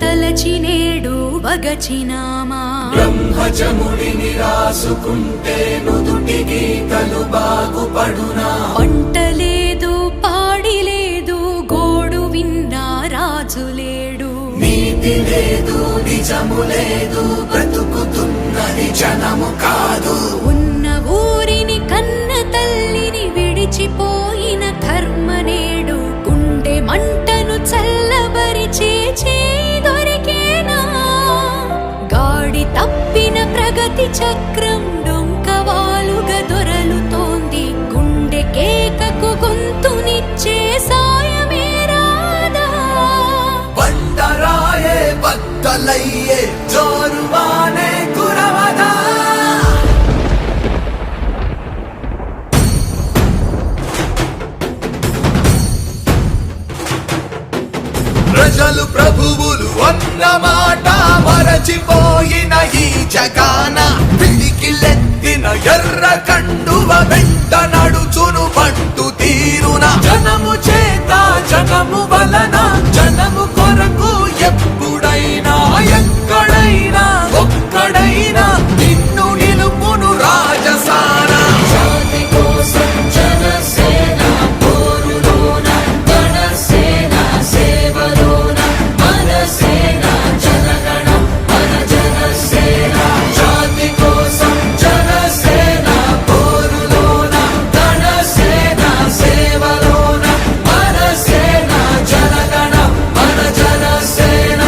తలచి నేడు వగచినామా బ్రహ్మజముడిని రాసుకుంటే నుదుటి గీతలు బాగుపడునా పంటలేదు పాడి లేదు గోడు విన్నా రాజులేడు నీతి లేదు నిజము లేదు బ్రతుకుతున్నది జనము కాదు ఉన్న ఊరిని కన్న తల్లిని విడిచిపోయిన కర్మ నేడు గుండె మంటను చల్లబరిచే దొరికేనా గాడి తప్పిన ప్రగతి చక్రం డొంకవాలుగా దొరలుతోంది గుండె కేకకు గొంతునిచ్చే సాయమే రాదా బండరాయే బద్దలయ్యే జోరువానే కురవదా ప్రజలు ప్రభువులు అన్న మాట మరచిపోయిన ఈ జగాన పిడికిలెత్తిన ఎర్ర కండువ వెంట నడుచును పట్టు తీరున జనము చేత జనము వలన జనము కొరకు ఎప్పుడైనా ఎక్కడైనా ఒక్కడైనా నిన్ను నిలుపును రాజసాన జాతి కోసం జనసేన పోరులోన గణసేన సేవలోన మనసేన జనగణ మన జనసేన జాతి కోసం జనసేన పోరులోన గణసేన సేవలోన మనసేన జనగణ మన జనసేన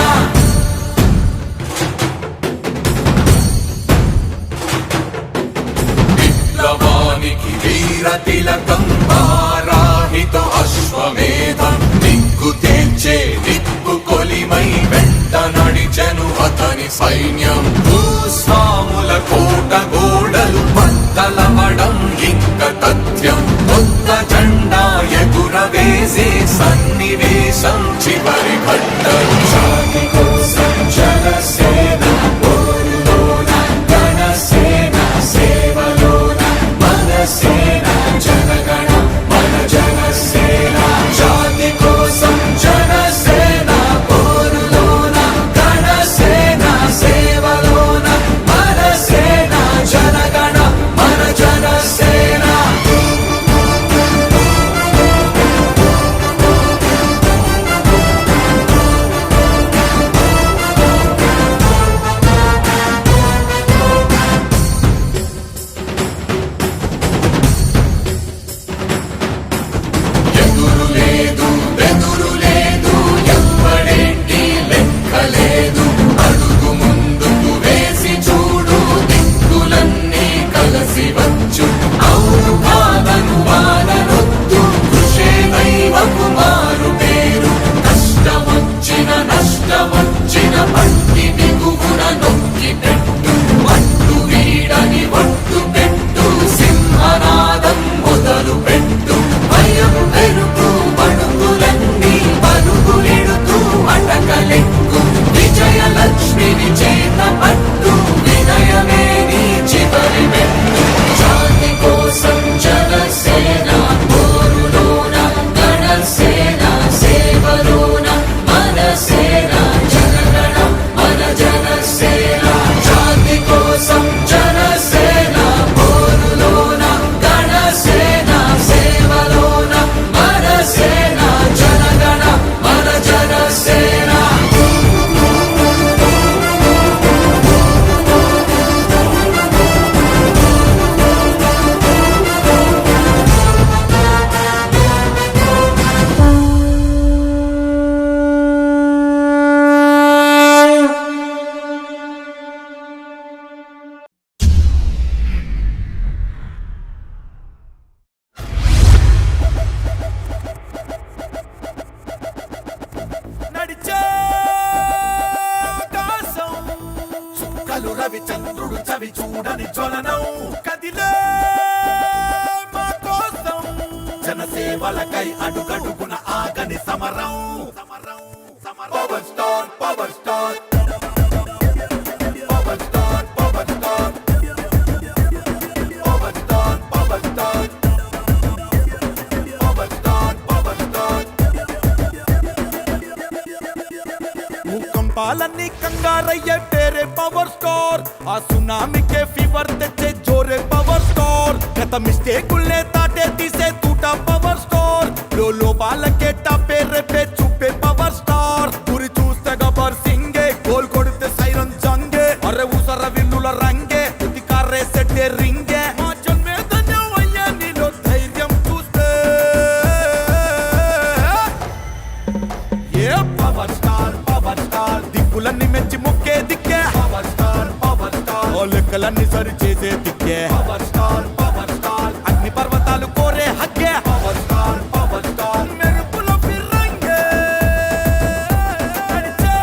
విప్లవానికి వీర తిలకం వారాహిత అశ్వమేధం దిక్కు తేల్చే నిప్పు కొలిమై వెంట నడిచెను అతని సైన్యం భూస్వాముల కోట గోడలు బద్దలవడం ఇంక తథ్యం కొత్త జెండా ఎగురవేసే సన్నివేశం చివరి ఘట్టం జాతి కోసం జనసేన పోరులోన గణసేన సేవలోన మనసేన జనగణ మన జనసేన జాతి కోసం జనసేన పోరులోన గణసేన సేవలోన మనసేన జనగణ మన జనసేన ఎదురు లేదు బెదురు లేదు ఎవ్వడేంటి లెక్క లేదు అడుగు ముందుకు వేసి చూడు దిక్కులన్నీ కలిసి వచ్చు అవును కాదను వానరొద్దు కృషే దైవకు మారు పేరు కష్టమొచ్చిన నష్టమొచ్చిన పట్టి బిగువున నొక్కి పెట్టు మట్టు వీడని ఒట్టు పెట్టు సింహనాదం మొదలు పెట్టు భయం పెరుగు పడుగులన్నీ పరుగులిడుతూ అటకలెక్కు విజయలక్ష్మిని చేత పట్టు వినయమే నీ చివరి పెట్టు జాతి కోసం జనసేన పోరులోన గణసేన సేవలోన మనసేన జనగణ మన జనసేన జాతి కోసం జనసేన పోరులోన గణసేన సేవలోన మనసేన జనగణ మన జనసేన నడిచే ఆకాశం చుక్కలు రవి చంద్రుడు చవి చూడని జ్వలనం కదిలే మా కోసం జనసేవలకై అడుగడుగున ఆగని సమరం power star power star power star power star power star power star power star power star భూకంప నీ కంగారయ్యే పేరే పవర్ స్టార్ ఆ సునామీకే ఫీవర్ తెచ్చే జోరే పవర్ స్టార్ గత మిస్టేకుల్నే తాటే తీసే తూట పవర్ స్టార్ లోపాలకే టాపే రేపే చూపే పవర్ స్టార్ గురి చూస్తే గబ్బర్ సింగే గోల్ కొడితే సైరన్ జంగే అరే ఊసర విల్లుల రంగే ఉతికారే సెట్టే రింగే మా జన్మే ధన్యం అయ్యా నీలో ధైర్యం చూస్తే ఏ పవర్ స్టార్ దిక్కులన్నీ మెచ్చి ముక్కే దిక్కే పవర్ స్టార్ ఓ లెక్కలన్నీ సరి చేసే దిక్కే పవర్ స్టార్ అగ్ని పర్వతాలు కోరే హక్కే పవర్ స్టార్ మెరుపుల ఫిరంగే నడిచే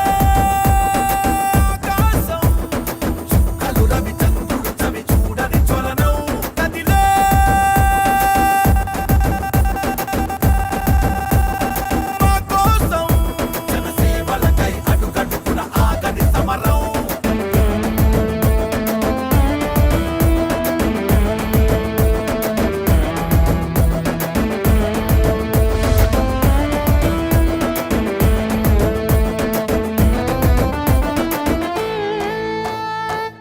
ఆకాశం చుక్కలు రవి చంద్రుడు చవి చూడని జ్వలనం కదిలే మా కోసం జనసేవలకై అడుగడుగున ఆగని సమరం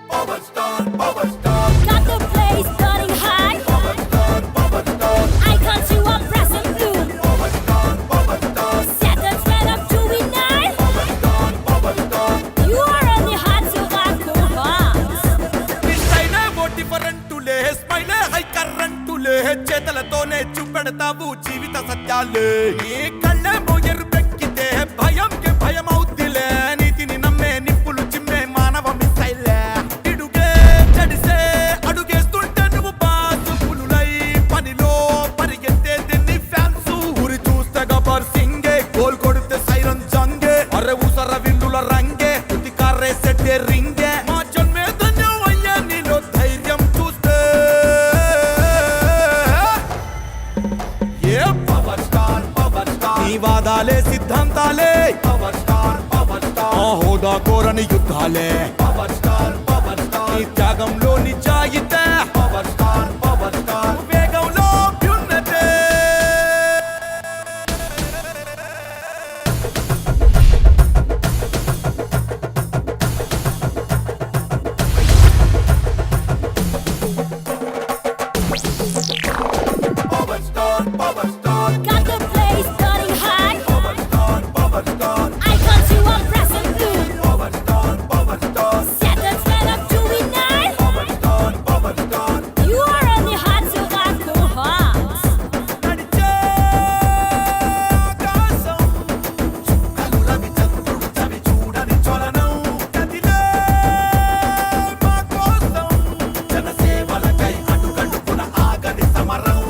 Power star. Got the place starting high. Power star. Icons you are pressing blue. Power star. Set the trend up to be nice. Power star. You are on the hot to rock your hearts. నీ స్టైలే ఓ డిఫరెంటులే స్మైలే high కరెంటులే చేతలతోనే చూపెడతావు జీవిత సత్యాలే నీ కళ్ళేమో ఎరుపెక్కితే భయంకి భయం అవుద్దిలే నీతిని నమ్మే నిప్పులు చిమ్మే మానవ మిస్సైలే ఇడుగే చెడిసే అడుగేస్తుంటే నువ్వు boss పులులై పనిలో పరిగెత్తే నీ ఫ్యాన్స్ ఊరి చూస్తే గబ్బర్ సింగే గోల్ కొడితే సైరన్ జంగే అరే ఊసర విల్లుల రంగే ఉతికారే సెట్టే రింగే మా జన్మే ధన్యం అయ్యా నీలో ధైర్యం చూస్తే ఏ పవర్ స్టార్ నీ వాదాలే సిద్ధాంతాలే పవర్ స్టార్ ఆ హోదా కోరని యుద్ధాలే పవర్ స్టార్ నీ త్యాగంలో నిజాయితే పవర్ స్టార్ వేగంలో అభ్యున్నతే Power star. Got the place starting high. Power star. Icons you are pressing blue. Power star. Set the trend up to be nice. Power star. You are on the hot to rock your hearts. నడిచే ఆకాశం చుక్కలు రవి చంద్రుడు చవి చూడని జ్వలనం కదిలే మా కోసం జనసేవలకై అడుగడుగున ఆగని సమరం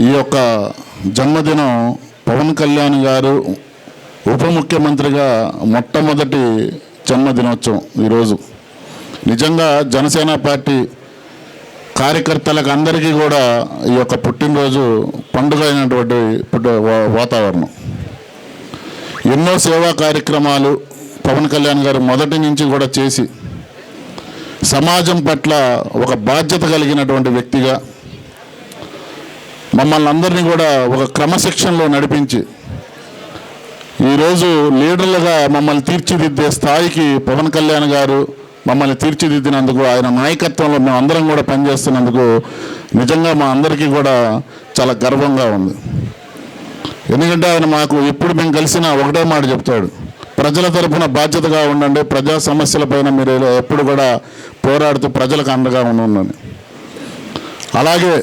ఈ యొక్క జన్మదినం పవన్ కళ్యాణ్ గారు ఉప ముఖ్యమంత్రిగా మొట్టమొదటి జన్మదినోత్సవం ఈరోజు. నిజంగా జనసేన పార్టీ కార్యకర్తలకు అందరికీ కూడా ఈ యొక్క పుట్టినరోజు పండుగ అయినటువంటి వాతావరణం. ఎన్నో సేవా కార్యక్రమాలు పవన్ కళ్యాణ్ గారు మొదటి నుంచి కూడా చేసి సమాజం పట్ల ఒక బాధ్యత కలిగినటువంటి వ్యక్తిగా మమ్మల్ని అందరినీ కూడా ఒక క్రమశిక్షణలో నడిపించి ఈరోజు లీడర్లుగా మమ్మల్ని తీర్చిదిద్దే స్థాయికి పవన్ కళ్యాణ్ గారు మమ్మల్ని తీర్చిదిద్దినందుకు, ఆయన నాయకత్వంలో మేము అందరం కూడా పనిచేస్తున్నందుకు నిజంగా మా అందరికీ కూడా చాలా గర్వంగా ఉంది. ఎందుకంటే ఆయన మాకు ఎప్పుడు మేము కలిసినా ఒకటే మాట చెప్తాడు, ప్రజల తరఫున బాధ్యతగా ఉండండి, ప్రజా సమస్యలపైన మీరు ఎప్పుడు కూడా పోరాడుతూ ప్రజలకు అండగా ఉండండి. అలాగే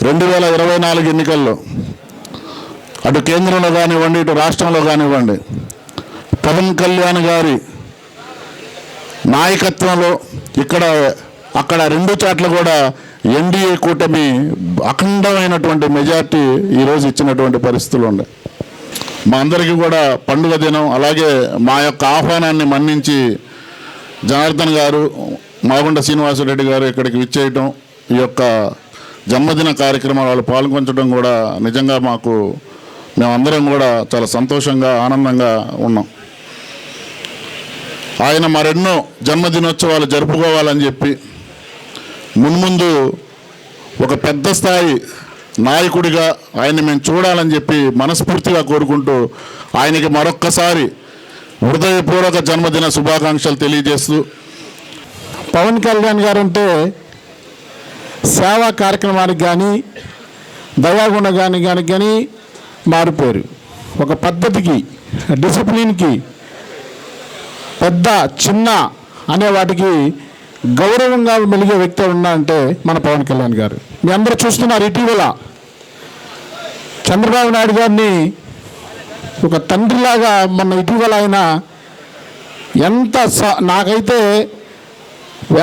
2024 ఎన్నికల్లో అటు కేంద్రంలో కానివ్వండి, ఇటు రాష్ట్రంలో కానివ్వండి, పవన్ కళ్యాణ్ గారి నాయకత్వంలో అక్కడ 2 చోట్ల కూడా ఎన్డీఏ కూటమి అఖండమైనటువంటి మెజార్టీ ఈరోజు ఇచ్చినటువంటి పరిస్థితులు ఉన్నాయి. మా అందరికీ కూడా పండుగ దినం. అలాగే మా యొక్క ఆహ్వానాన్ని మన్నించి జనార్దన్ గారు, మాగుంట శ్రీనివాసరెడ్డి గారు ఇక్కడికి విచ్చేయటం, ఈ యొక్క జన్మదిన కార్యక్రమాలు పాల్గొనడం కూడా నిజంగా మేమందరం కూడా చాలా సంతోషంగా ఆనందంగా ఉన్నాం. ఆయన మరెన్నో జన్మదినోత్సవాలు జరుపుకోవాలని చెప్పి మున్ముందు ఒక పెద్ద స్థాయి నాయకుడిగా ఆయన్ని మేము చూడాలని చెప్పి మనస్ఫూర్తిగా కోరుకుంటూ ఆయనకి మరొక్కసారి హృదయపూర్వక జన్మదిన శుభాకాంక్షలు తెలియజేస్తూ, పవన్ కళ్యాణ్ గారు అంటే సేవా కార్యక్రమానికి కానీ దయాగుణ కానీ మారిపోయారు. ఒక పద్ధతికి, డిసిప్లిన్కి, పెద్ద చిన్న అనే వాటికి గౌరవంగా మెలిగే వ్యక్తి ఉన్నా అంటే మన పవన్ కళ్యాణ్ గారు. మీ అందరూ చూస్తున్నారు, ఇటీవల చంద్రబాబు నాయుడు గారిని ఒక తండ్రిలాగా మొన్న ఇటీవల ఆయన నాకైతే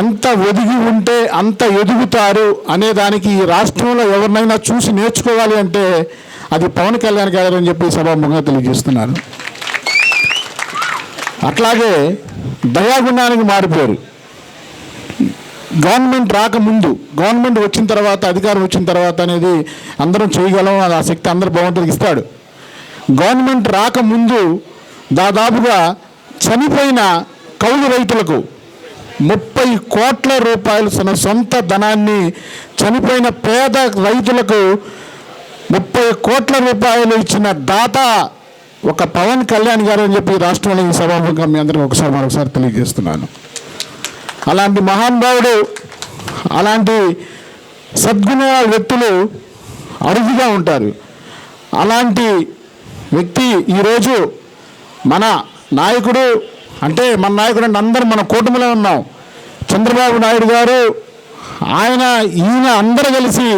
ఎంత ఒదిగి ఉంటే అంత ఎదుగుతారు అనే దానికి రాష్ట్రంలో ఎవరినైనా చూసి నేర్చుకోవాలి అంటే అది పవన్ కళ్యాణ్ గారు అని చెప్పి సభాముఖంగా తెలియజేస్తున్నాను. అట్లాగే దయాగుణానికి మారిపోయారు. గవర్నమెంట్ రాకముందు, గవర్నమెంట్ వచ్చిన తర్వాత, అధికారం వచ్చిన తర్వాత అనేది అందరం చేయగలం, ఆ శక్తి అందరు భగవంతుడికి ఇస్తాడు. గవర్నమెంట్ రాకముందు దాదాపుగా చనిపోయిన కౌలు రైతులకు 30 కోట్ల రూపాయలు తన సొంత ధనాన్ని చనిపోయిన పేద రైతులకు 30 కోట్ల రూపాయలు ఇచ్చిన దాత ఒక పవన్ కళ్యాణ్ గారు అని చెప్పి రాష్ట్రంలో ఈ సభాముఖంగా మీ అందరికీ మరొకసారి తెలియజేస్తున్నాను. అలాంటి మహానుభావుడు, అలాంటి సద్గుణాల వ్యక్తులు అరుదుగా ఉంటారు. అలాంటి వ్యక్తి ఈరోజు మన నాయకుడు అంటే అందరం మన కూటమిలో ఉన్నాం. చంద్రబాబు నాయుడు గారు, ఈయన అందరూ కలిసి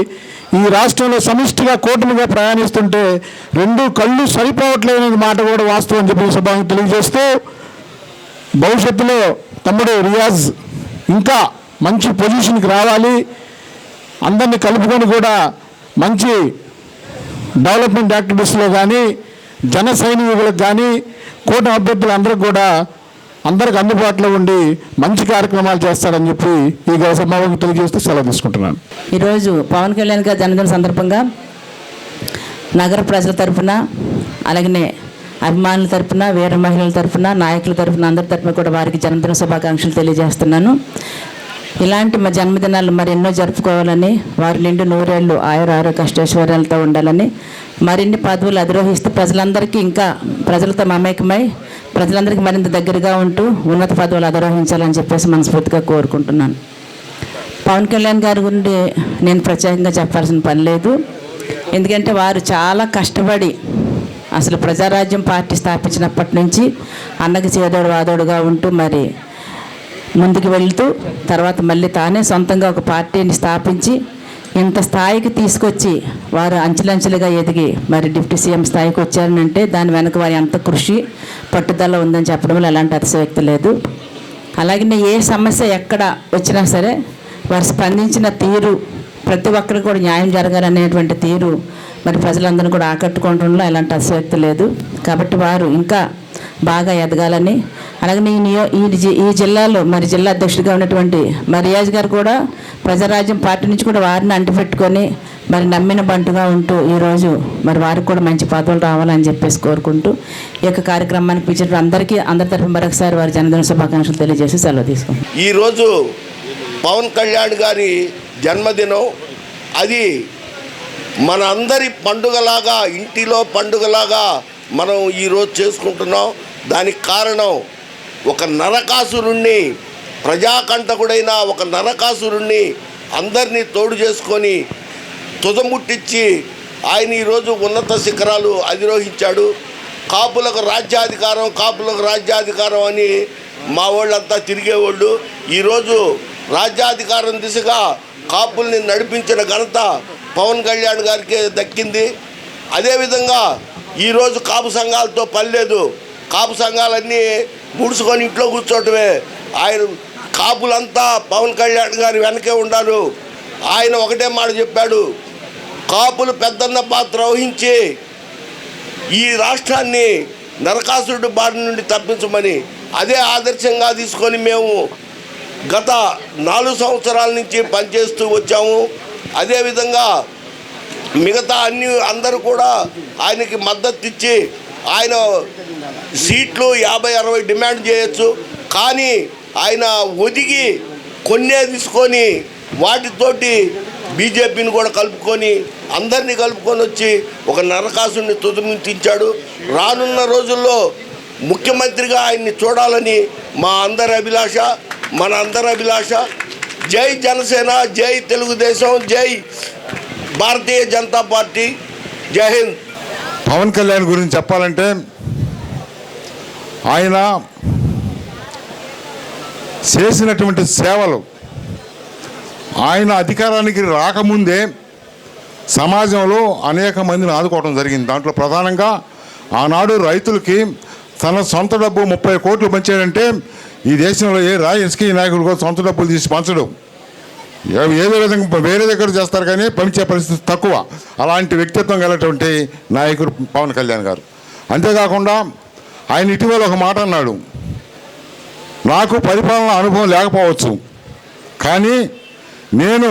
ఈ రాష్ట్రంలో సమిష్టిగా కూటమిగా ప్రయాణిస్తుంటే 2 కళ్ళు సరిపోవట్లేదనే మాట కూడా వాస్తవం అని చెప్పి సభకు తెలియజేస్తూ, భవిష్యత్తులో తమ్ముడు రియాజ్ ఇంకా మంచి పొజిషన్కి రావాలి, అందరినీ కలుపుకొని కూడా మంచి డెవలప్మెంట్ యాక్టివిటీస్లో కానీ, జన సైనికులకు కానీ, కూటమి అభ్యర్థులందరికీ కూడా అందరికి అందుబాటులో ఉండి మంచి కార్యక్రమాలు చేస్తారని చెప్పి ఈ సమావేశం తెలియజేస్తూ సెలవు తీసుకుంటున్నాను. ఈరోజు పవన్ కళ్యాణ్ గారి జన్మదిన సందర్భంగా నగర ప్రజల తరఫున, అలాగనే అభిమానుల తరఫున, వీర మహిళల తరఫున, నాయకుల తరఫున, అందరి తరఫున కూడా వారికి జన్మదిన శుభాకాంక్షలు తెలియజేస్తున్నాను. ఇలాంటి మా జన్మదినాలు ఎన్నో జరుపుకోవాలని, వారి నిండు 100 ఏళ్ళు ఆయురారోగ్య అష్టైశ్వర్యాలతో ఉండాలని, మరిన్ని పదవులు అధిరోహిస్తూ ప్రజలందరికీ ఇంకా ప్రజలతో మమేకమై ప్రజలందరికీ మరింత దగ్గరగా ఉంటూ ఉన్నత పదవులు అధిరోహించాలని చెప్పేసి మనస్ఫూర్తిగా కోరుకుంటున్నాను. పవన్ కళ్యాణ్ గారి గురించి నేను ప్రత్యేకంగా చెప్పాల్సిన పని లేదు. ఎందుకంటే వారు చాలా కష్టపడి అసలు ప్రజారాజ్యం పార్టీ స్థాపించినప్పటి నుంచి అన్నకి చేదోడు వాదోడుగా ఉంటూ ముందుకు వెళ్తూ తర్వాత మళ్ళీ తానే సొంతంగా ఒక పార్టీని స్థాపించి ఇంత స్థాయికి తీసుకొచ్చి వారు అంచెలంచెలుగా ఎదిగి డిప్యూటీ సీఎం స్థాయికి వచ్చారనంటే దాని వెనక వారి ఎంత కృషి పట్టుదల ఉందని చెప్పడంలో ఎలాంటి అతిశయోక్తి లేదు. అలాగే ఏ సమస్య ఎక్కడ వచ్చినా సరే వారు స్పందించిన తీరు, ప్రతి ఒక్కరికి కూడా న్యాయం జరగాలనేటువంటి తీరు ప్రజలందరూ కూడా ఆకట్టుకోవడంలో ఎలాంటి అతిశయోక్తి లేదు. కాబట్టి వారు ఇంకా బాగా ఎదగాలని, అలాగే ఈ జిల్లాలో జిల్లా అధ్యక్షుడిగా ఉన్నటువంటి రియాజ్ గారు కూడా ప్రజారాజ్యం పార్టీ నుంచి కూడా వారిని అంటిపెట్టుకొని నమ్మిన బంటుగా ఉంటూ ఈరోజు వారికి కూడా మంచి పదవులు రావాలని చెప్పేసి కోరుకుంటూ ఈ యొక్క కార్యక్రమానికి పిలిచిన అందరి తరఫున మరొకసారి వారి జన్మదిన శుభాకాంక్షలు తెలియజేసి సెలవు తీసుకుంటాం. ఈరోజు పవన్ కళ్యాణ్ గారి జన్మదినం, అది మన అందరి పండుగలాగా, ఇంటిలో పండుగలాగా మనం ఈరోజు చేసుకుంటున్నాం. దానికి కారణం ఒక నరకాసురుణ్ణి, ప్రజాకంటకుడైన ఒక నరకాసురుణ్ణి అందరినీ తోడు చేసుకొని తుదముట్టించి ఆయన ఈరోజు ఉన్నత శిఖరాలు అధిరోహించాడు. కాపులకు రాజ్యాధికారం అని మా వాళ్ళంతా తిరిగేవాళ్ళు. ఈరోజు రాజ్యాధికారం దిశగా కాపుల్ని నడిపించిన ఘనత పవన్ కళ్యాణ్ గారికే దక్కింది. అదేవిధంగా ఈరోజు కాపు సంఘాలతో పని లేదు. కాపు సంఘాలన్నీ ముడుచుకొని ఇంట్లో కూర్చోవటమే. ఆయన కాపులంతా పవన్ కళ్యాణ్ గారి వెనకే ఉండారు. ఆయన ఒకటే మాట చెప్పాడు, కాపులు పెద్దన్న పాత్ర వహించి ఈ రాష్ట్రాన్ని నరకాసురుడి బారి నుండి తప్పించమని. అదే ఆదర్శంగా తీసుకొని మేము గత 4 సంవత్సరాల నుంచి పనిచేస్తూ వచ్చాము. అదేవిధంగా మిగతా అందరూ కూడా ఆయనకి మద్దతు ఇచ్చి ఆయన సీట్లు 50-60 డిమాండ్ చేయొచ్చు, కానీ ఆయన ఒదిగి కొన్నే తీసుకొని వాటితోటి బీజేపీని కూడా కలుపుకొని అందరినీ కలుపుకొని వచ్చి ఒక నరకాసుని తుదిమించాడు. రానున్న రోజుల్లో ముఖ్యమంత్రిగా ఆయన్ని చూడాలని మా అందరి అభిలాష, మన అందరి అభిలాష. జై జనసేన, జై తెలుగుదేశం, జై భారతీయ జనతా పార్టీ, జై హింద్. పవన్ కళ్యాణ్ గురించి చెప్పాలంటే ఆయన చేసినటువంటి సేవలు, ఆయన అధికారానికి రాకముందే సమాజంలో అనేక మందిని ఆదుకోవడం జరిగింది. దాంట్లో ప్రధానంగా ఆనాడు రైతులకి తన సొంత డబ్బు 30 కోట్లు పంచాడంటే ఈ దేశంలో ఏ రాజకీయ నాయకులు కూడా సొంత డబ్బులు తీసి పంచడం, ఏదో విధంగా వేరే దగ్గర చేస్తారు కానీ పంచే పరిస్థితి తక్కువ. అలాంటి వ్యక్తిత్వం కలిగినటువంటి నాయకుడు పవన్ కళ్యాణ్ గారు. అంతేకాకుండా ఆయన ఇటీవల ఒక మాట అన్నాడు, నాకు పరిపాలన అనుభవం లేకపోవచ్చు కానీ నేను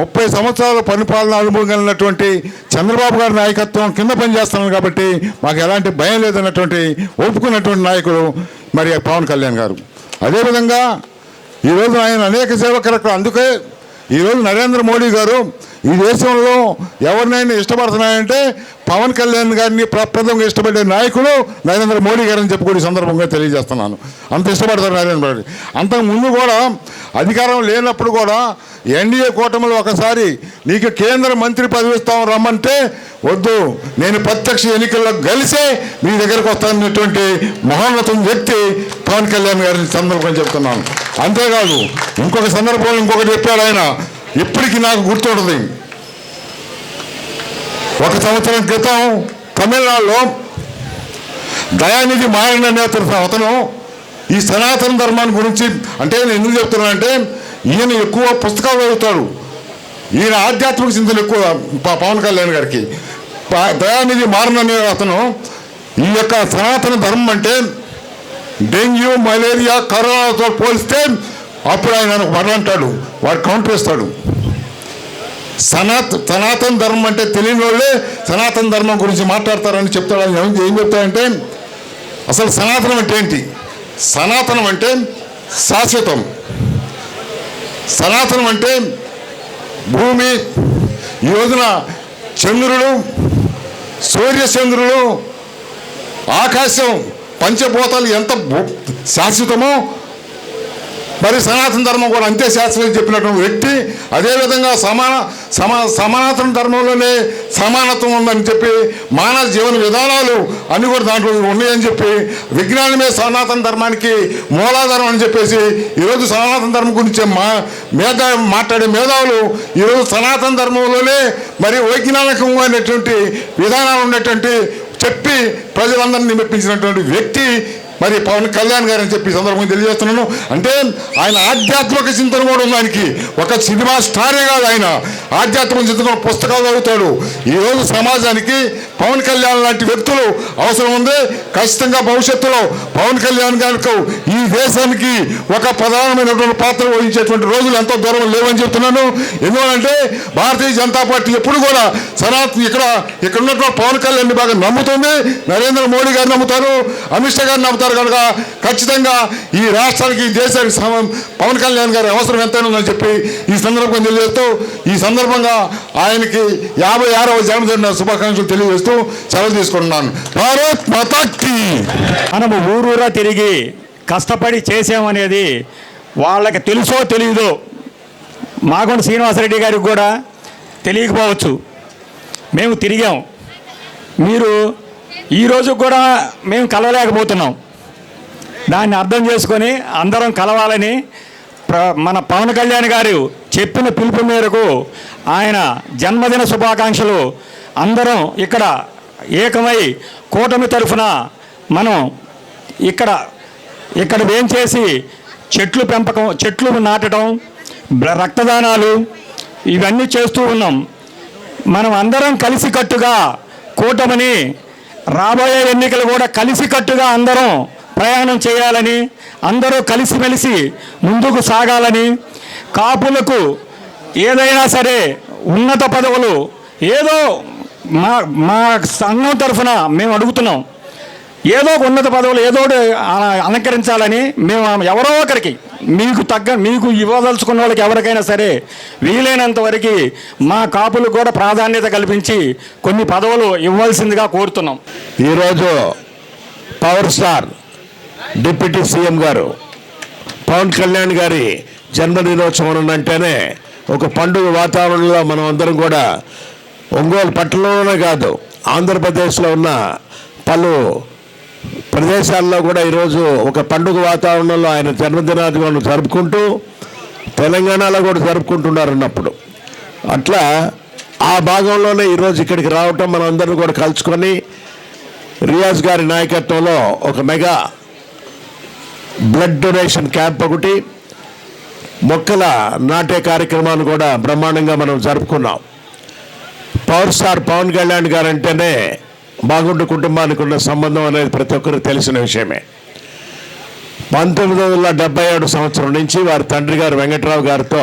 30 సంవత్సరాల పరిపాలన అనుభవం కలిగినటువంటి చంద్రబాబు గారి నాయకత్వం కింద పనిచేస్తున్నాను కాబట్టి మాకు ఎలాంటి భయం లేదన్నటువంటి ఒప్పుకున్నటువంటి నాయకుడు మరి పవన్ కళ్యాణ్ గారు. అదేవిధంగా ఈరోజు ఆయన అనేక సేవకులకు, అందుకే ఈరోజు నరేంద్ర మోడీ గారు ఈ దేశంలో ఎవరినైనా ఇష్టపడుతున్నాయంటే పవన్ కళ్యాణ్ గారిని ప్రప్రథంగా ఇష్టపడే నాయకుడు నరేంద్ర మోడీ గారని చెప్పి సందర్భంగా తెలియజేస్తున్నాను. అంత ఇష్టపడతారు నరేంద్ర మోడీ. అంతకుముందు కూడా అధికారం లేనప్పుడు కూడా ఎన్డీఏ కూటమిలో ఒకసారి నీకు కేంద్ర మంత్రి పదవి ఇస్తాం రమ్మంటే వద్దు, నేను ప్రత్యక్ష ఎన్నికల్లో కలిసే మీ దగ్గరకు వస్తానన్నటువంటి మహోన్నతం వ్యక్తి పవన్ కళ్యాణ్ గారిని సందర్భంగా చెప్తున్నాను. అంతేకాదు ఇంకొక సందర్భంలో ఇంకొకటి చెప్పాడు ఆయన, ఇప్పటికీ నాకు గుర్తుంటుంది. 1 సంవత్సరం క్రితం తమిళనాడులో దయానిధి మారణ నేతృత్వ అతను ఈ సనాతన ధర్మాన్ని గురించి, అంటే నేను ఎందుకు చెప్తున్నానంటే ఈయన ఎక్కువ పుస్తకాలు చదువుతాడు, ఈయన ఆధ్యాత్మిక చింతన ఎక్కువ పవన్ కళ్యాణ్ గారికి. దయానిధి మారణ అనే అతను ఈ యొక్క సనాతన ధర్మం అంటే డెంగ్యూ, మలేరియా, కరోనాతో పోలిస్తే అప్పుడు ఆయన మాట అంటాడు, వాడు కౌంటర్ ఇస్తాడు. సనాతన ధర్మం అంటే తెలియని వాళ్ళే సనాతన ధర్మం గురించి మాట్లాడతారని చెప్తాడు. ఆయన ఏం చెప్తాడంటే అసలు సనాతనం అంటే ఏంటి? సనాతనం అంటే శాశ్వతం. సనాతనం అంటే భూమి, ఈ రోజున చంద్రుడు, సూర్యచంద్రుడు, ఆకాశం, పంచభూతాలు ఎంత శాశ్వతమో మరి సనాతన ధర్మం కూడా అంతే శాస్త్రం చెప్పినటువంటి వ్యక్తి. అదేవిధంగా సనాతన ధర్మంలోనే సమానత్వం ఉందని చెప్పి మానవ జీవన విధానాలు అన్నీ కూడా దాంట్లో ఉన్నాయని చెప్పి విజ్ఞానమే సనాతన ధర్మానికి మూలాధారం అని చెప్పేసి ఈరోజు సనాతన ధర్మం గురించి మాట్లాడే మేధావులు ఈరోజు సనాతన ధర్మంలోనే మరి వైజ్ఞానికమైనటువంటి విధానాలు ఉన్నటువంటి చెప్పి ప్రజలందరినీ మెప్పించినటువంటి వ్యక్తి మరి పవన్ కళ్యాణ్ గారు అని చెప్పి సందర్భంగా తెలియజేస్తున్నాను. అంటే ఆయన ఆధ్యాత్మిక చింతన కూడా ఉంది. ఆయనకి ఒక సినిమా స్టారే కాదు, ఆయన ఆధ్యాత్మిక చింతన పుస్తకాలు చదువుతాడు. ఈరోజు సమాజానికి పవన్ కళ్యాణ్ లాంటి వ్యక్తులు అవసరం ఉంది. ఖచ్చితంగా భవిష్యత్తులో పవన్ కళ్యాణ్ గారికి ఈ దేశానికి ఒక ప్రధానమైనటువంటి పాత్ర వహించేటువంటి రోజులు ఎంతో దూరం లేవని చెప్తున్నాను. ఎందుకంటే భారతీయ జనతా పార్టీ ఎప్పుడు కూడా ఇక్కడ ఉన్నటువంటి పవన్ కళ్యాణ్ బాగా నమ్ముతుంది. నరేంద్ర మోడీ గారు నమ్ముతారు, అమిత్ షా గారు నమ్ముతారు. కనుక ఖచ్చితంగా ఈ రాష్ట్రానికి, ఈ దేశానికి పవన్ కళ్యాణ్ గారి అవసరం ఎంతైనా ఉందని చెప్పి ఈ సందర్భంగా తెలియజేస్తూ, ఈ సందర్భంగా ఆయనకి 56వ జన్మదిన శుభాకాంక్షలు తెలియజేస్తూ సెలవు తీసుకుంటున్నాను. భారత్ మాతా కీ. మనము ఊరూరా తిరిగి కష్టపడి చేసామనేది వాళ్ళకి తెలుసో తెలియదో, మాగుంట శ్రీనివాసరెడ్డి గారికి కూడా తెలియకపోవచ్చు. మేము తిరిగాం, మీరు ఈరోజు కూడా మేము కలవలేకపోతున్నాం. దాన్ని అర్థం చేసుకొని అందరం కలవాలని మన పవన్ కళ్యాణ్ గారు చెప్పిన పిలుపు మేరకు ఆయన జన్మదిన శుభాకాంక్షలు అందరం ఇక్కడ ఏకమై కూటమి తరఫున మనం ఇక్కడ ఏం చేసి చెట్లు పెంపకం, చెట్లు నాటడం, రక్తదానాలు ఇవన్నీ చేస్తూ ఉన్నాం. మనం అందరం కలిసికట్టుగా కూటమిని రాబోయే ఎన్నికలు కూడా కలిసికట్టుగా అందరం ప్రయాణం చేయాలని, అందరూ కలిసిమెలిసి ముందుకు సాగాలని, కాపులకు ఏదైనా సరే ఉన్నత పదవులు ఏదో మా సంఘం తరఫున మేము అడుగుతున్నాం. ఏదో ఒక ఉన్నత పదవులు ఏదో అలంకరించాలని మేము ఎవరో ఒకరికి మీకు ఇవ్వదలుచుకున్న వాళ్ళకి ఎవరికైనా సరే వీలైనంత వరకు మా కాపులకు కూడా ప్రాధాన్యత కల్పించి కొన్ని పదవులు ఇవ్వాల్సిందిగా కోరుతున్నాం. ఈరోజు పవర్ స్టార్ డిప్యూటీ సీఎం గారు పవన్ కళ్యాణ్ గారి జన్మదినోత్సవం అంటేనే ఒక పండుగ వాతావరణంలో మనం అందరం కూడా ఒంగోలు పట్టణంలోనే కాదు ఆంధ్రప్రదేశ్లో ఉన్న పలు ప్రదేశాల్లో కూడా ఈరోజు ఒక పండుగ వాతావరణంలో ఆయన జన్మదినాన్ని జరుపుకుంటూ తెలంగాణలో కూడా జరుపుకుంటున్నారు అన్నప్పుడు. అట్లా ఆ భాగంలోనే ఈరోజు ఇక్కడికి రావటం మనం అందరం కూడా కలుసుకొని రియాజ్ గారి నాయకత్వంలో ఒక మెగా బ్లడ్ డొనేషన్ క్యాంప్ ఒకటి, మొక్కల నాటే కార్యక్రమాన్ని కూడా బ్రహ్మాండంగా మనం జరుపుకున్నాం. పవర్ స్టార్ పవన్ కళ్యాణ్ గారు అంటేనే బాగుండు కుటుంబానికి ఉన్న సంబంధం అనేది ప్రతి ఒక్కరికి తెలిసిన విషయమే. 1977 సంవత్సరం నుంచి వారి తండ్రి గారు వెంకట్రావు గారితో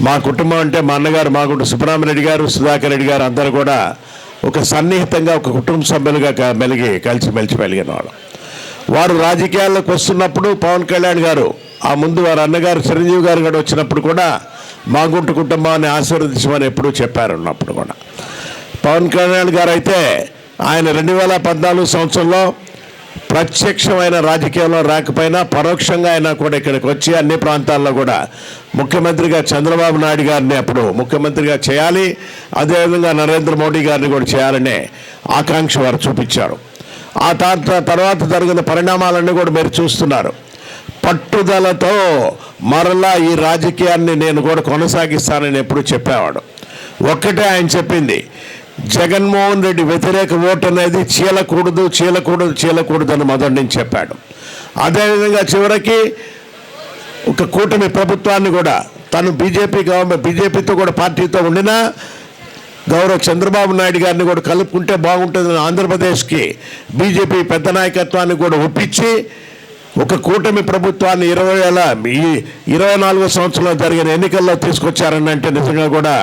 మా కుటుంబం అంటే మా అన్నగారు మాగుంటు సుబ్రహ్మణ్యరెడ్డి గారు, సుధాకర్ రెడ్డి గారు అందరూ కూడా ఒక సన్నిహితంగా ఒక కుటుంబ సభ్యులుగా కలిసిమెలిసి మెలిగిన వాళ్ళు. వారు రాజకీయాల్లోకి వస్తున్నప్పుడు పవన్ కళ్యాణ్ గారు, ఆ ముందు వారి అన్నగారు చిరంజీవి గారు కూడా వచ్చినప్పుడు కూడా మాగుంటు కుటుంబాన్ని ఆశీర్వదించమని ఎప్పుడూ చెప్పారు. ఉన్నప్పుడు కూడా పవన్ కళ్యాణ్ గారు అయితే ఆయన 2014 సంవత్సరంలో ప్రత్యక్షమైన రాజకీయంలో రాకపోయినా పరోక్షంగా అయినా కూడా ఇక్కడికి వచ్చి అన్ని ప్రాంతాల్లో కూడా ముఖ్యమంత్రిగా చంద్రబాబు నాయుడు గారిని అప్పుడు ముఖ్యమంత్రిగా చేయాలి, అదేవిధంగా నరేంద్ర మోడీ గారిని కూడా చేయాలనే ఆకాంక్ష వారు చూపించారు. ఆ తర్వాత జరిగిన పరిణామాలన్నీ కూడా మీరు చూస్తున్నారు. పట్టుదలతో మరలా ఈ రాజకీయాన్ని నేను కూడా కొనసాగిస్తానని ఎప్పుడు చెప్పేవాడు. ఒక్కటే ఆయన చెప్పింది, జగన్మోహన్ రెడ్డి వ్యతిరేక ఓటు అనేది చీలకూడదు అని మొదటి నుంచి చెప్పాడు. అదేవిధంగా చివరికి ఒక కూటమి ప్రభుత్వాన్ని కూడా తను బీజేపీతో కూడా పార్టీతో ఉండినా గౌరవ చంద్రబాబు నాయుడు గారిని కూడా కలుపుకుంటే బాగుంటుందని ఆంధ్రప్రదేశ్కి బీజేపీ పెద్ద నాయకత్వాన్ని కూడా ఒప్పించి ఒక కూటమి ప్రభుత్వాన్ని 2024 సంవత్సరంలో జరిగిన ఎన్నికల్లో తీసుకొచ్చారని అంటే నిజంగా కూడా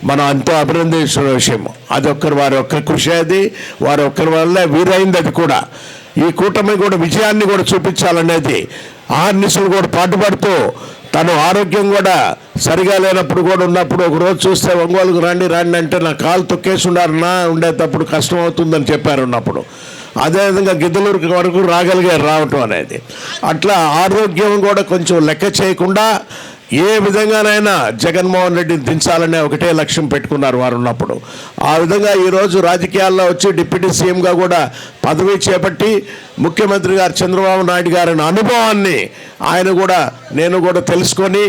మనం ఎంతో అభినందించిన విషయం. వారి ఒక్క కృషి, అది వారి ఒక్కరి వల్లే వీరైంది. అది కూడా ఈ కూటమి కూడా విజయాన్ని కూడా చూపించాలనేది ఆర్నిసులు కూడా పాటుపడుతూ తను ఆరోగ్యం కూడా సరిగా లేనప్పుడు కూడా ఉన్నప్పుడు ఒకరోజు చూస్తే ఒంగోలుకు రండి అంటే నా కాలు తొక్కేసి ఉండేటప్పుడు కష్టం అవుతుందని చెప్పారు ఉన్నప్పుడు. అదేవిధంగా గిద్దలూరుకి వరకు రావటం అనేది అట్లా ఆరోగ్యం కూడా కొంచెం లెక్క చేయకుండా ఏ విధంగానైనా జగన్మోహన్ రెడ్డిని దించాలనే ఒకటే లక్ష్యం పెట్టుకున్నారు వారు ఉన్నప్పుడు. ఆ విధంగా ఈరోజు రాజకీయాల్లో వచ్చి డిప్యూటీ సీఎంగా కూడా పదవి చేపట్టి ముఖ్యమంత్రి గారు చంద్రబాబు నాయుడు గారి అనుభవాన్ని నేను కూడా తెలుసుకొని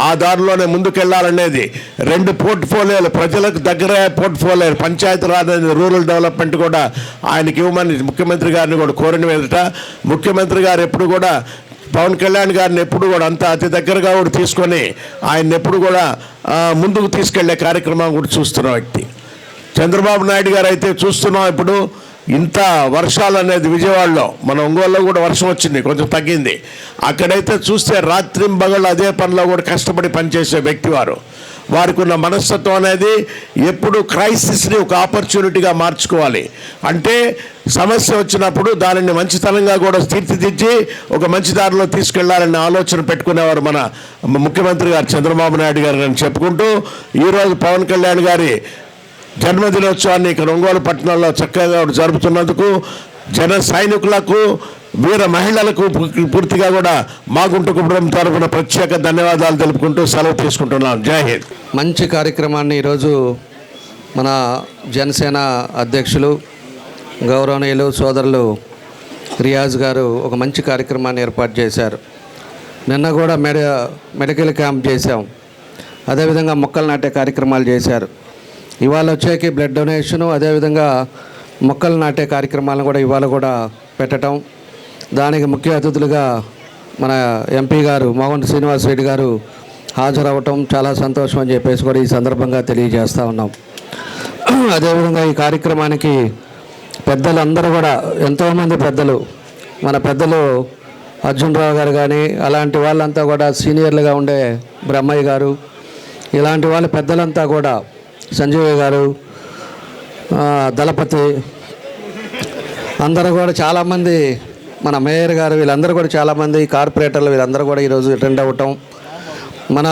ఆ దారిలోనే ముందుకెళ్లాలనేది 2 పోర్ట్ఫోలియోలు ప్రజలకు దగ్గర పోర్ట్ఫోలియో పంచాయతీరాజ్ రూరల్ డెవలప్మెంట్ కూడా ఆయనకి ఇవ్వమని ముఖ్యమంత్రి గారిని కూడా కోరిన మీదట ముఖ్యమంత్రి గారు ఎప్పుడు కూడా పవన్ కళ్యాణ్ గారిని ఎప్పుడు కూడా అతి దగ్గరగా కూడా తీసుకొని ఆయన ఎప్పుడు కూడా ముందుకు తీసుకెళ్లే కార్యక్రమం కూడా చూస్తున్న వ్యక్తి. చంద్రబాబు నాయుడు గారు అయితే చూస్తున్నాం ఇప్పుడు ఇంత వర్షాలు అనేది విజయవాడలో, మన ఒంగోలులో కూడా వర్షం వచ్చింది, కొంచెం తగ్గింది. అక్కడైతే చూస్తే రాత్రింబగళ్ళు అదే పనిలో కూడా కష్టపడి పనిచేసే వ్యక్తి వారికి ఉన్న మనస్తత్వం అనేది ఎప్పుడు క్రైసిస్ని ఒక ఆపర్చునిటీగా మార్చుకోవాలి. అంటే సమస్య వచ్చినప్పుడు దానిని మంచితనంగా కూడా తీర్చిదిద్ది ఒక మంచి దారిలో తీసుకెళ్లాలనే ఆలోచన పెట్టుకునేవారు మన ముఖ్యమంత్రి గారు చంద్రబాబు నాయుడు గారు అని చెప్పుకుంటూ ఈరోజు పవన్ కళ్యాణ్ గారి జన్మదినోత్సవాన్ని ఇక్కడ ఒంగోలు పట్టణంలో చక్కగా జరుపుతున్నందుకు జన సైనికులకు, వీర మహిళలకు పూర్తిగా కూడా మాగుంటు కుటుంబం తరఫున ప్రత్యేక ధన్యవాదాలు తెలుపుకుంటూ సెలవు తీసుకుంటున్నాం. జై హింద్. మంచి కార్యక్రమాన్ని ఈరోజు మన జనసేన అధ్యక్షులు గౌరవనీయులు సోదరులు రియాజ్ గారు ఒక మంచి కార్యక్రమాన్ని ఏర్పాటు చేశారు. నిన్న కూడా మెడికల్ క్యాంప్ చేశాం, అదేవిధంగా మొక్కలు నాటే కార్యక్రమాలు చేశారు. ఇవాళ వచ్చేకి బ్లడ్ డొనేషను, అదేవిధంగా మొక్కలు నాటే కార్యక్రమాలను కూడా ఇవాళ కూడా పెట్టడం, దానికి ముఖ్య అతిథులుగా మన ఎంపీ గారు మోహన్ శ్రీనివాస్ రెడ్డి గారు హాజరవటం చాలా సంతోషం అని చెప్పేసి కూడా ఈ సందర్భంగా తెలియజేస్తూ ఉన్నాం. అదేవిధంగా ఈ కార్యక్రమానికి పెద్దలందరూ కూడా ఎంతోమంది పెద్దలు, మన పెద్దలు అర్జున్ రావు గారు కానీ అలాంటి వాళ్ళంతా కూడా సీనియర్లుగా ఉండే బ్రహ్మయ్య గారు, ఇలాంటి వాళ్ళ పెద్దలంతా కూడా సంజయ్ గారు, దళపతి అందరూ కూడా చాలామంది, మన మేయర్ గారు, వీళ్ళందరూ కూడా చాలామంది కార్పొరేటర్లు వీళ్ళందరూ కూడా ఈరోజు అటెండ్ అవ్వటం, మన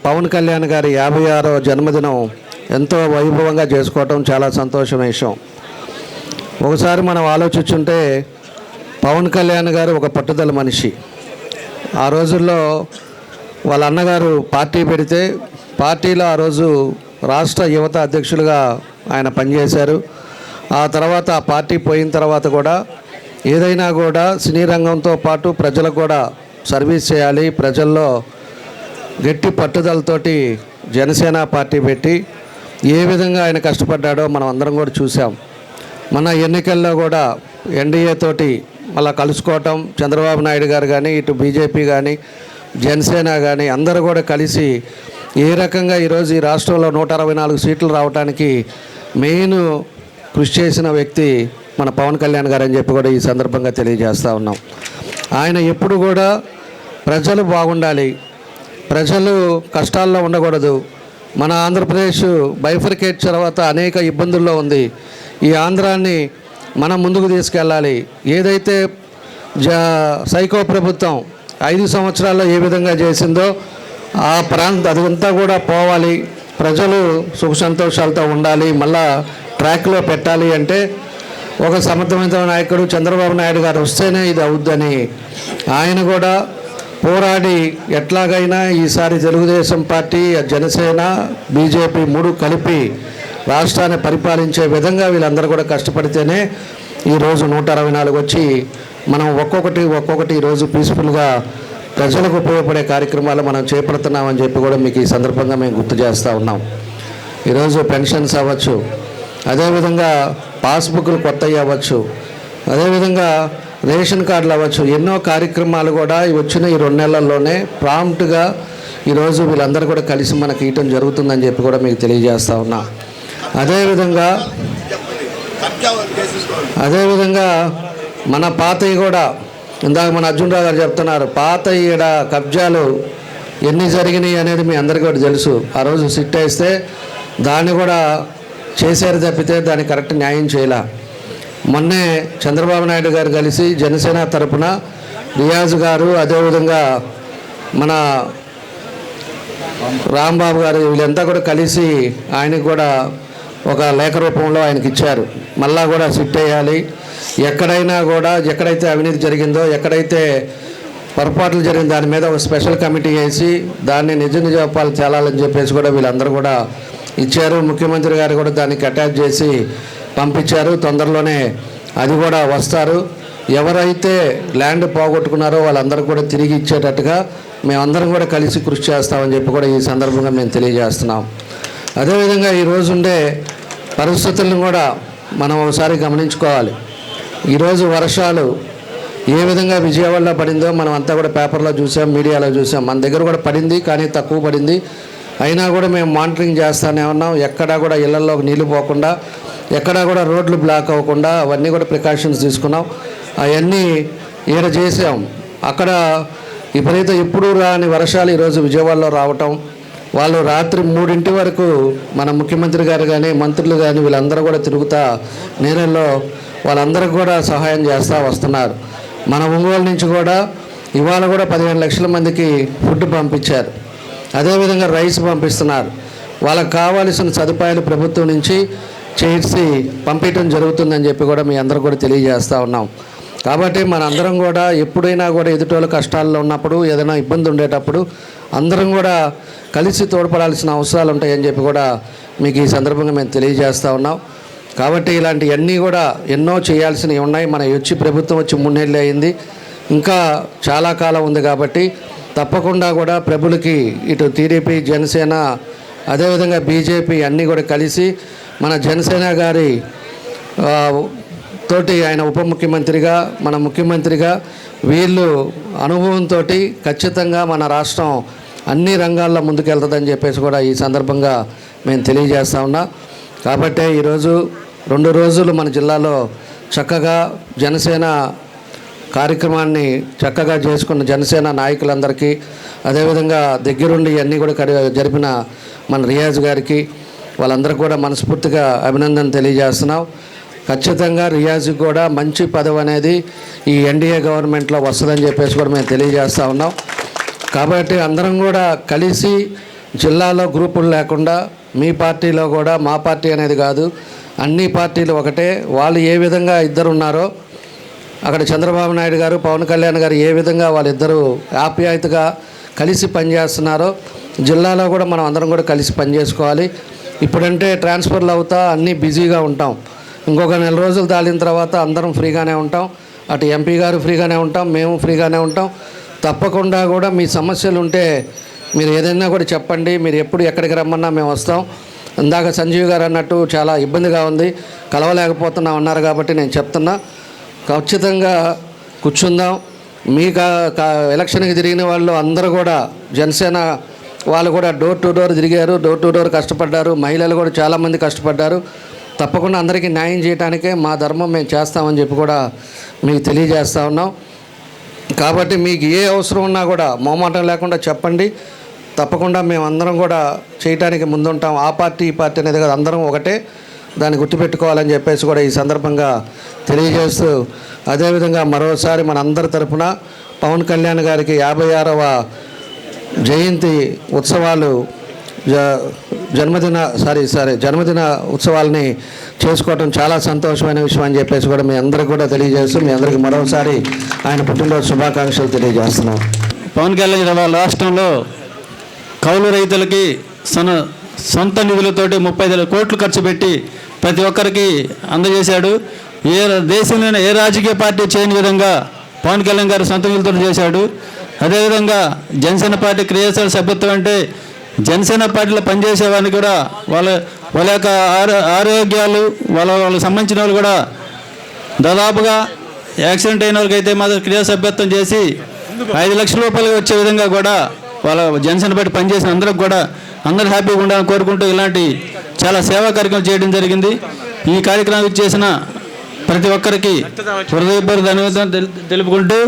పవన్ కళ్యాణ్ గారి 56వ జన్మదినం ఎంతో వైభవంగా చేసుకోవటం చాలా సంతోషమైన విషయం. ఒకసారి మనం ఆలోచించుంటే పవన్ కళ్యాణ్ గారు ఒక పట్టుదల మనిషి. ఆ రోజుల్లో వాళ్ళ అన్నగారు పార్టీ పెడితే పార్టీలో ఆ రోజు రాష్ట్ర యువత అధ్యక్షులుగా ఆయన పనిచేశారు. ఆ తర్వాత ఆ పార్టీ పోయిన తర్వాత కూడా ఏదైనా కూడా సినీ రంగంతో పాటు ప్రజలకు కూడా సర్వీస్ చేయాలి, ప్రజల్లో గట్టి పట్టుదలతోటి జనసేన పార్టీ పెట్టి ఏ విధంగా ఆయన కష్టపడ్డాడో మనం అందరం కూడా చూసాం. మన ఎన్నికల్లో కూడా ఎన్డీఏ తోటి మళ్ళీ కలుసుకోవటం, చంద్రబాబు నాయుడు గారు కానీ ఇటు బీజేపీ కానీ జనసేన కానీ అందరూ కూడా కలిసి ఏ రకంగా ఈరోజు ఈ రాష్ట్రంలో 164 సీట్లు రావడానికి మెయిన్ కృషి చేసిన వ్యక్తి మన పవన్ కళ్యాణ్ గారు అని చెప్పి కూడా ఈ సందర్భంగా తెలియజేస్తూ ఉన్నాం. ఆయన ఎప్పుడు కూడా ప్రజలు బాగుండాలి, ప్రజలు కష్టాల్లో ఉండకూడదు. మన ఆంధ్రప్రదేశ్ బైఫర్కేట్ తర్వాత అనేక ఇబ్బందుల్లో ఉంది. ఈ ఆంధ్రాన్ని మనం ముందుకు తీసుకెళ్ళాలి. ఏదైతే సైకో ప్రభుత్వం 5 సంవత్సరాల్లో ఏ విధంగా చేసిందో ఆ అదంతా కూడా పోవాలి, ప్రజలు సుఖ సంతోషాలతో ఉండాలి, మళ్ళా ట్రాక్లో పెట్టాలి అంటే ఒక సమర్థవంతమైన నాయకుడు చంద్రబాబు నాయుడు గారు వస్తేనే ఇది అవుద్దని ఆయన కూడా పోరాడి ఎట్లాగైనా ఈసారి తెలుగుదేశం పార్టీ, జనసేన, బీజేపీ 3 కలిపి రాష్ట్రాన్ని పరిపాలించే విధంగా వీళ్ళందరూ కూడా కష్టపడితేనే ఈరోజు 164 వచ్చి మనం ఒక్కొక్కటి ఈరోజు పీస్ఫుల్గా ప్రజలకు ఉపయోగపడే కార్యక్రమాలు మనం చేపడుతున్నామని చెప్పి కూడా మీకు ఈ సందర్భంగా మేము గుర్తు చేస్తూ ఉన్నాం. ఈరోజు పెన్షన్స్ అవ్వచ్చు, అదేవిధంగా పాస్బుక్లు కొత్తవి అవ్వచ్చు, అదేవిధంగా రేషన్ కార్డులు అవ్వచ్చు, ఎన్నో కార్యక్రమాలు కూడా వచ్చిన ఈ 2 నెలల్లోనే ప్రాంప్ట్గా ఈరోజు వీళ్ళందరూ కూడా కలిసి మనకి ఇవ్వటం జరుగుతుందని చెప్పి కూడా మీకు తెలియజేస్తూ ఉన్నా. అదేవిధంగా మన పాతవి కూడా ఇందాక మన అర్జున్ రావు గారు చెప్తున్నారు, పాత ఈడ కబ్జాలు ఎన్ని జరిగినాయి అనేది మీ అందరికీ కూడా తెలుసు. ఆ రోజు సిట్ వేస్తే దాన్ని కూడా చేశారు తప్పితే దాన్ని కరెక్ట్ న్యాయం చేయలే. మొన్నే చంద్రబాబు నాయుడు గారు కలిసి జనసేన తరపున రియాజ్ గారు, అదేవిధంగా మన రాంబాబు గారు వీళ్ళంతా కూడా కలిసి ఆయనకు కూడా ఒక లేఖ రూపంలో ఆయనకి ఇచ్చారు. మళ్ళా కూడా సిట్ వేయాలి, ఎక్కడైనా కూడా ఎక్కడైతే అవినీతి జరిగిందో, ఎక్కడైతే పొరపాట్లు జరిగిన దాని మీద ఒక స్పెషల్ కమిటీ వేసి దాన్ని నిజాపాలు తేలాలని చెప్పేసి కూడా వీళ్ళందరూ కూడా ఇచ్చారు. ముఖ్యమంత్రి గారు కూడా దానికి అటాచ్ చేసి పంపించారు. తొందరలోనే అది కూడా వస్తారు. ఎవరైతే ల్యాండ్ పోగొట్టుకున్నారో వాళ్ళందరూ కూడా తిరిగి ఇచ్చేటట్టుగా మేమందరం కూడా కలిసి కృషి చేస్తామని చెప్పి కూడా ఈ సందర్భంగా మేము తెలియజేస్తున్నాం. అదేవిధంగా ఈరోజు ఉండే పరిస్థితులను కూడా మనం ఒకసారి గమనించుకోవాలి. ఈరోజు వర్షాలు ఏ విధంగా విజయవాడలో పడిందో మనం అంతా కూడా పేపర్లో చూసాం, మీడియాలో చూసాం. మన దగ్గర కూడా పడింది, కానీ తక్కువ పడింది. అయినా కూడా మేము మానిటరింగ్ చేస్తూనే ఉన్నాం. ఎక్కడా కూడా ఇళ్లలోకి నీళ్లు పోకుండా, ఎక్కడా కూడా రోడ్లు బ్లాక్ అవ్వకుండా అవన్నీ కూడా ప్రికాషన్స్ తీసుకున్నాం. అవన్నీ ఈడ చేసాం. అక్కడ విపరీత ఎప్పుడూ రాని వర్షాలు ఈరోజు విజయవాడలో రావటం, వాళ్ళు రాత్రి 3 వరకు మన ముఖ్యమంత్రి గారు కానీ మంత్రులు కానీ వీళ్ళందరూ కూడా తిరుగుతా నీళ్ళల్లో వాళ్ళందరికీ కూడా సహాయం చేస్తూ వస్తున్నారు. మన ఒంగోలు నుంచి కూడా ఇవాళ కూడా 15 లక్షల మందికి ఫుడ్ పంపించారు. అదేవిధంగా రైస్ పంపిస్తున్నారు. వాళ్ళకి కావాల్సిన సదుపాయాలు ప్రభుత్వం నుంచి చేసి పంపించడం జరుగుతుందని చెప్పి కూడా మీ అందరూ కూడా తెలియజేస్తూ ఉన్నాం. కాబట్టి మనందరం కూడా ఎప్పుడైనా కూడా ఎదుటోళ్ళ కష్టాల్లో ఉన్నప్పుడు, ఏదైనా ఇబ్బంది ఉండేటప్పుడు అందరం కూడా కలిసి తోడ్పడాల్సిన అవసరాలు ఉంటాయని చెప్పి కూడా మీకు ఈ సందర్భంగా మేము తెలియజేస్తూ ఉన్నాం. కాబట్టి ఇలాంటివన్నీ కూడా ఎన్నో చేయాల్సినవి ఉన్నాయి. మన ప్రభుత్వం వచ్చి 3 నెలలు అయింది, ఇంకా చాలా కాలం ఉంది. కాబట్టి తప్పకుండా కూడా ప్రభులకి ఇటు టీడీపీ, జనసేన, అదేవిధంగా బీజేపీ అన్నీ కూడా కలిసి మన జనసేన గారి తోటి ఆయన ఉప ముఖ్యమంత్రిగా మన ముఖ్యమంత్రిగా వీళ్ళు అనుభవంతో ఖచ్చితంగా మన రాష్ట్రం అన్ని రంగాల్లో ముందుకెళ్తుందని చెప్పేసి కూడా ఈ సందర్భంగా మేము తెలియజేస్తా ఉన్నా. కాబట్టే ఈరోజు 2 రోజులు మన జిల్లాలో చక్కగా జనసేన కార్యక్రమాన్ని చక్కగా చేసుకున్న జనసేన నాయకులందరికీ, అదేవిధంగా దగ్గరుండి అన్నీ కూడా జరిపిన మన రియాజ్ గారికి వాళ్ళందరికీ కూడా మనస్ఫూర్తిగా అభినందన తెలియజేస్తున్నాం. ఖచ్చితంగా రియాజ్కి కూడా మంచి పదవి అనేది ఈ ఎన్డీఏ గవర్నమెంట్లో వస్తుందని చెప్పేసి కూడా మేము తెలియజేస్తూ ఉన్నాం. కాబట్టి అందరం కూడా కలిసి జిల్లాలో గ్రూపులు లేకుండా మీ పార్టీలో కూడా మా పార్టీ అనేది కాదు, అన్ని పార్టీలు ఒకటే. వాళ్ళు ఏ విధంగా ఇద్దరు ఉన్నారో అక్కడ చంద్రబాబు నాయుడు గారు పవన్ కళ్యాణ్ గారు ఏ విధంగా వాళ్ళిద్దరూ ఆప్యాయతగా కలిసి పనిచేస్తున్నారో జిల్లాలో కూడా మనం అందరం కూడా కలిసి పనిచేసుకోవాలి. ఇప్పుడంటే ట్రాన్స్ఫర్లు అవుతా అన్నీ బిజీగా ఉంటాం. ఇంకొక 4 రోజులు దాటిన తర్వాత అందరం ఫ్రీగానే ఉంటాం. అటు ఎంపీ గారు ఫ్రీగానే ఉంటాం, మేము ఫ్రీగానే ఉంటాం. తప్పకుండా కూడా మీ సమస్యలు ఉంటే మీరు ఏదైనా కూడా చెప్పండి. మీరు ఎప్పుడు ఎక్కడికి రమ్మన్నా మేము వస్తాం. ఇందాక సంజీవ్ గారు అన్నట్టు చాలా ఇబ్బందిగా ఉంది, కలవలేకపోతున్నాం అన్నారు కాబట్టి నేను చెప్తున్నా, ఖచ్చితంగా కూర్చుందాం. మీ ఎలక్షన్కి తిరిగిన వాళ్ళు అందరూ కూడా జనసేన వాళ్ళు కూడా డోర్ టు డోర్ తిరిగారు, డోర్ టు డోర్ కష్టపడ్డారు. మహిళలు కూడా చాలామంది కష్టపడ్డారు. తప్పకుండా అందరికీ న్యాయం చేయడానికే మా ధర్మం మేము చేస్తామని చెప్పి కూడా మీకు తెలియజేస్తూ ఉన్నాం. కాబట్టి మీకు ఏ అవసరం ఉన్నా కూడా మొహమాటం లేకుండా చెప్పండి. తప్పకుండా మేము అందరం కూడా చేయడానికి ముందుంటాం. ఆ పార్టీ ఈ పార్టీ అనేది కదా, అందరం ఒకటే, దాన్ని గుర్తుపెట్టుకోవాలని చెప్పేసి కూడా ఈ సందర్భంగా తెలియజేస్తూ, అదేవిధంగా మరోసారి మన అందరి తరఫున పవన్ కళ్యాణ్ గారికి 56వ జయంతి ఉత్సవాలు జన్మదిన ఉత్సవాలని చేసుకోవటం చాలా సంతోషమైన విషయం అని చెప్పేసి కూడా మీ అందరికీ కూడా తెలియజేస్తూ, మీ అందరికీ మరోసారి ఆయన పుట్టినరోజు శుభాకాంక్షలు తెలియజేస్తున్నాం. పవన్ కళ్యాణ్ రాష్ట్రంలో కౌలు రైతులకి సొంత నిధులతోటి 30 కోట్లు ఖర్చు పెట్టి ప్రతి ఒక్కరికి అందజేశాడు. దేశంలోనే ఏ రాజకీయ పార్టీ చేయని విధంగా పవన్ కళ్యాణ్ గారు సొంత నిధులతో చేశాడు. అదేవిధంగా జనసేన పార్టీ క్రియాశీల సభ్యత్వం అంటే జనసేన పార్టీలో పనిచేసే వారిని కూడా వాళ్ళ యొక్క ఆరోగ్యాలు వాళ్ళకి సంబంధించిన వాళ్ళు కూడా దాదాపుగా యాక్సిడెంట్ అయిన వాళ్ళకైతే మాత్రం క్రియా సభ్యత్వం చేసి 5 లక్షల రూపాయలు వచ్చే విధంగా కూడా వాళ్ళ జనసేన పార్టీ పనిచేసిన అందరికి కూడా అందరూ హ్యాపీగా ఉండాలని కోరుకుంటూ ఇలాంటి చాలా సేవా కార్యక్రమం చేయడం జరిగింది. ఈ కార్యక్రమం చేసిన ప్రతి ఒక్కరికి హృదయపూర్వక ధన్యవాదాలు తెలుపుకుంటూ